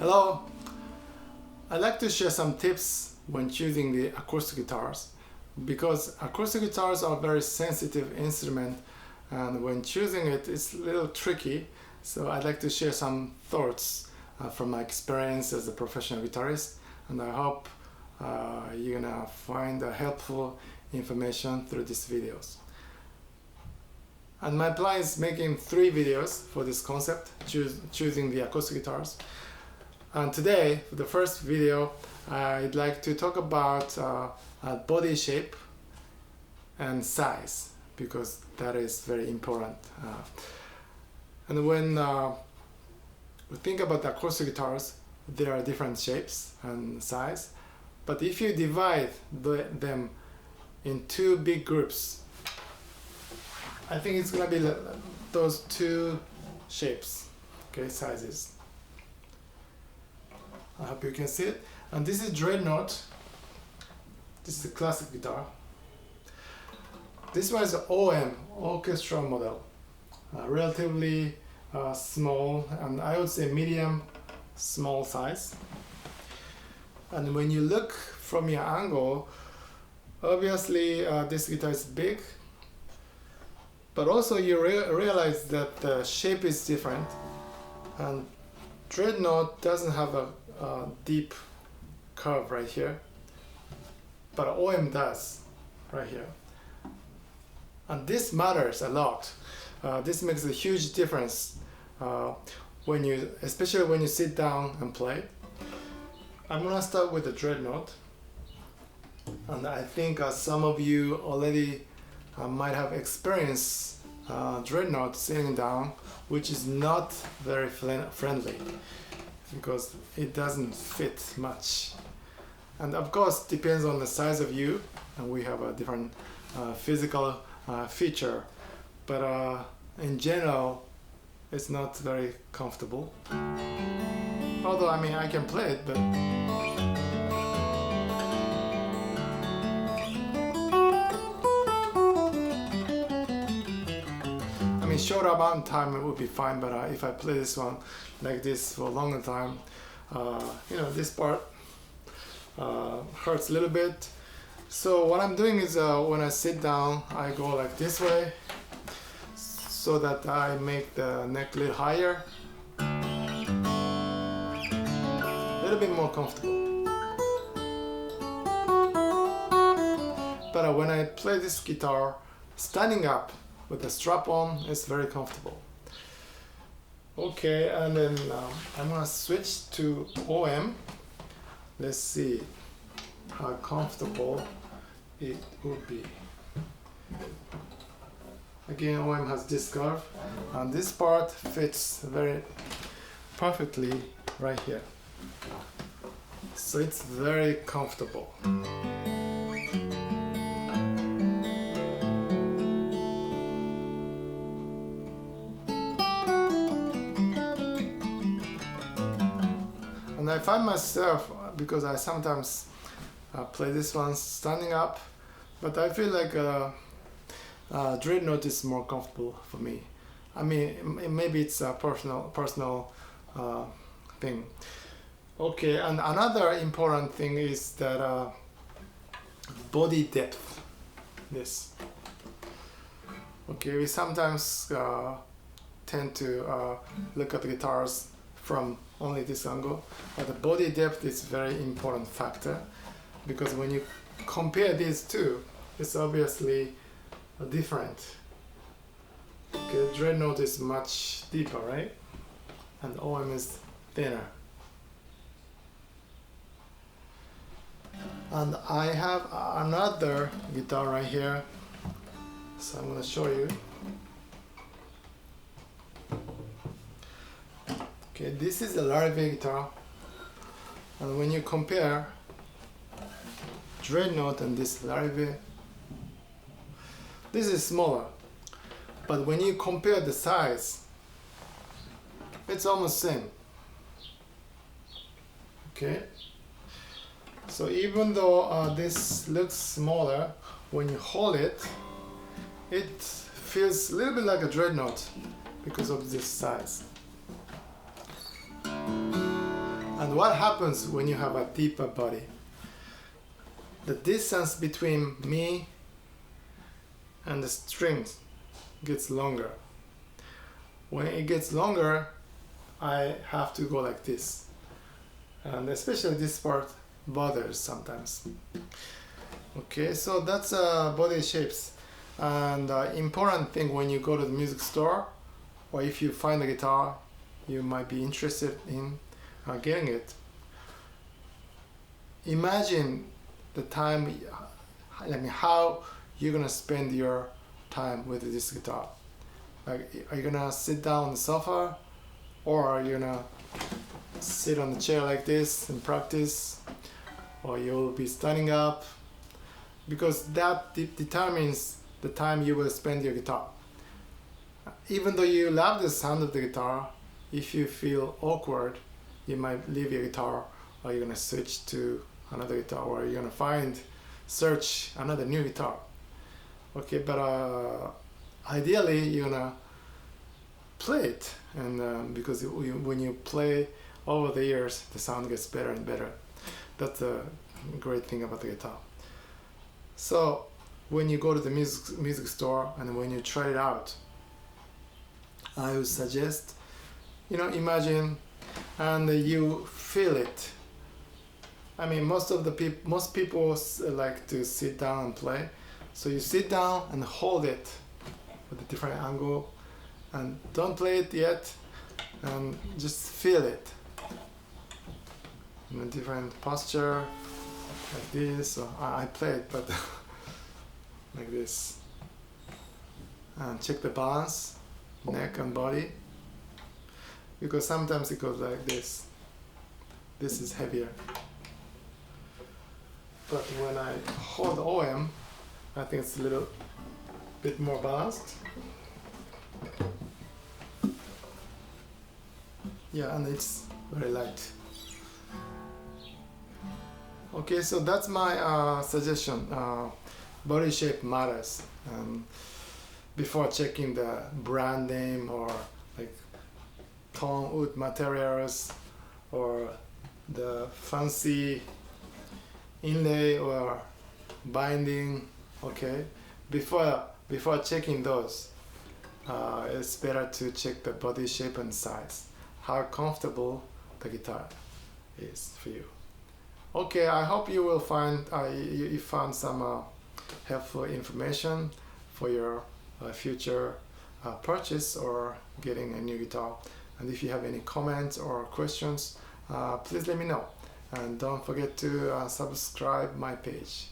Hello! I'd like to share some tips when choosing the acoustic guitars, because acoustic guitars are a very sensitive instrument, and when choosing it, it's a little tricky. So I'd like to share some thoughts from my experience as a professional guitarist, and I hope you're gonna find helpful information through these videos. And my plan is making 3 videos for this concept, choosing the acoustic guitars. And today, for the first video, I'd like to talk about body shape and size, because that is very important. And when we think about the acoustic guitars, there are different shapes and size. But if you divide them in 2 big groups, I think it's gonna be those 2 shapes, okay, sizes. I hope you can see it. And this is Dreadnought. This is a classic guitar. This one is an OM, orchestra model. Relatively small, and I would say medium small size. And when you look from your angle, obviously this guitar is big, but also you realize that the shape is different, and Dreadnought doesn't have a deep curve right here, but OM does right here, and this matters a lot. This makes a huge difference especially when you sit down and play. I'm gonna start with the Dreadnought, and I think some of you already might have experienced Dreadnought sitting down, which is not very friendly because it doesn't fit much. And of course, depends on the size of you, and we have a different physical feature, but in general, it's not very comfortable. Although, I mean, I can play it, but short amount of time it would be fine, but if I play this one like this for a longer time, this part hurts a little bit. So what I'm doing is when I sit down, I go like this way so that I make the neck a little higher, a little bit more comfortable. But when I play this guitar standing up with the strap on, it's very comfortable. Okay, and then I'm gonna switch to OM. Let's see how comfortable it would be. Again, OM has this curve, and this part fits very perfectly right here. So it's very comfortable. And I find myself, because I sometimes play this one standing up, but I feel like Dreadnought is more comfortable for me. I mean, maybe it's a personal thing. Okay, and another important thing is that body depth. This. Okay, we sometimes tend to look at the guitars from only this angle, but the body depth is very important factor, because when you compare these two, it's obviously different. Okay, Dreadnought is much deeper, right? And OM is thinner. And I have another guitar right here, so I'm going to show you. Okay, this is the Larva Guitar, and when you compare Dreadnought and this Larva, this is smaller, but when you compare the size, it's almost same. Okay, so even though this looks smaller, when you hold it, it feels a little bit like a Dreadnought because of this size. And what happens when you have a deeper body? The distance between me and the strings gets longer. When it gets longer, I have to go like this. And especially this part bothers sometimes. Okay, so that's body shapes. And important thing when you go to the music store, or if you find a guitar you might be interested in getting it. Imagine the time, I mean, how you're gonna spend your time with this guitar. Like, are you gonna sit down on the sofa, or are you gonna sit on the chair like this and practice, or you'll be standing up? Because that determines the time you will spend your guitar. Even though you love the sound of the guitar, if you feel awkward, you might leave your guitar, or you're gonna switch to another guitar, or you're gonna search another new guitar. Okay, but ideally you're gonna play it, and because when you play over the years, the sound gets better and better. That's a great thing about the guitar. So when you go to the music store and when you try it out, I would suggest, imagine and you feel it. I mean, most people like to sit down and play. So you sit down and hold it with a different angle, and don't play it yet, and just feel it in a different posture, like this. So I play it, but like this. And check the balance, neck and body, because sometimes it goes like this. This is heavier. But when I hold OM, I think it's a little bit more balanced. Yeah, and it's very light. Okay, so that's my suggestion. Body shape matters. Before checking the brand name, or like tone wood materials, or the fancy inlay or binding, okay, before checking those, it's better to check the body shape and size, how comfortable the guitar is for you. Okay, I hope you will find you found some helpful information for your future purchase or getting a new guitar. And if you have any comments or questions, please let me know. And don't forget to subscribe my page.